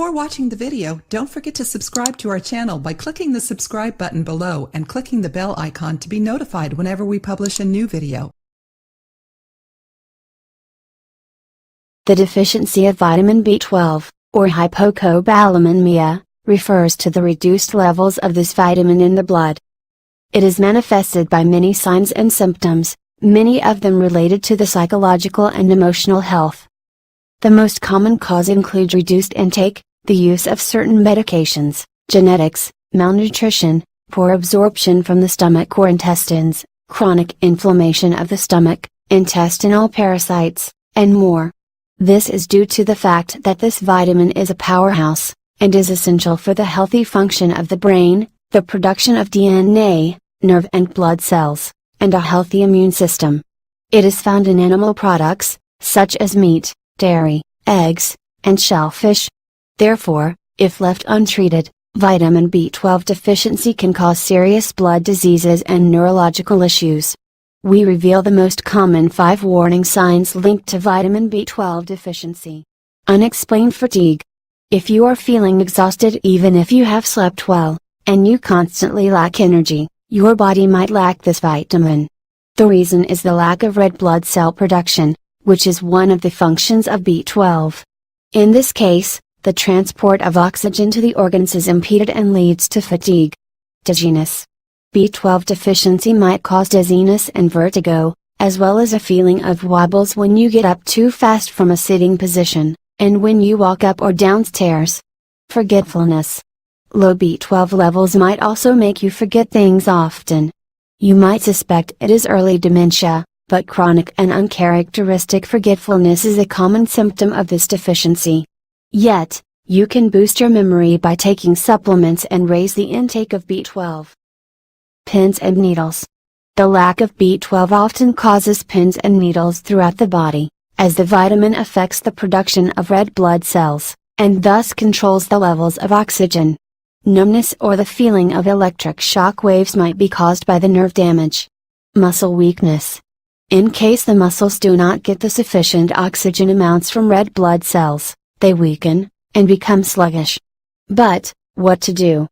Before watching the video, don't forget to subscribe to our channel by clicking the subscribe button below and clicking the bell icon to be notified whenever we publish a new video. The deficiency of vitamin B12, or hypocobalamin, refers to the reduced levels of this vitamin in the blood. It is manifested by many signs and symptoms, many of them related to the psychological and emotional health. The most common cause include reduced intake, the use of certain medications, genetics, malnutrition, poor absorption from the stomach or intestines, chronic inflammation of the stomach, intestinal parasites, and more. This is due to the fact that this vitamin is a powerhouse, and is essential for the healthy function of the brain, the production of DNA, nerve and blood cells, and a healthy immune system. It is found in animal products, such as meat, dairy, eggs, and shellfish. Therefore, if left untreated, vitamin B12 deficiency can cause serious blood diseases and neurological issues. We reveal the most common 5 warning signs linked to vitamin B12 deficiency. Unexplained fatigue. If you are feeling exhausted even if you have slept well, and you constantly lack energy, your body might lack this vitamin. The reason is the lack of red blood cell production, which is one of the functions of B12. In this case, the transport of oxygen to the organs is impeded and leads to fatigue. Dizziness. B12 deficiency might cause dizziness and vertigo, as well as a feeling of wobbles when you get up too fast from a sitting position, and when you walk up or down stairs. Forgetfulness. Low B12 levels might also make you forget things often. You might suspect it is early dementia, but chronic and uncharacteristic forgetfulness is a common symptom of this deficiency. Yet, you can boost your memory by taking supplements and raise the intake of B12. Pins and needles. The lack of B12 often causes pins and needles throughout the body, as the vitamin affects the production of red blood cells, and thus controls the levels of oxygen. Numbness or the feeling of electric shock waves might be caused by the nerve damage. Muscle weakness. In case the muscles do not get the sufficient oxygen amounts from red blood cells, they weaken, and become sluggish. But, what to do?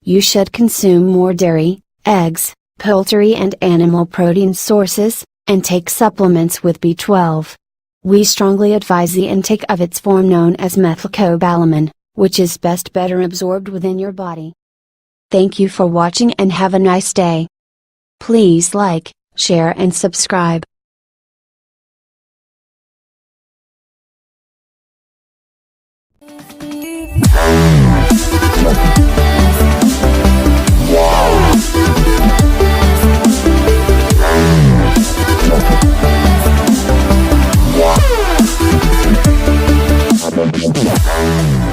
You should consume more dairy, eggs, poultry and animal protein sources, and take supplements with B12. We strongly advise the intake of its form known as methylcobalamin, which is best better absorbed within your body. Thank you for watching and have a nice day. Please like, share and subscribe. Yeah.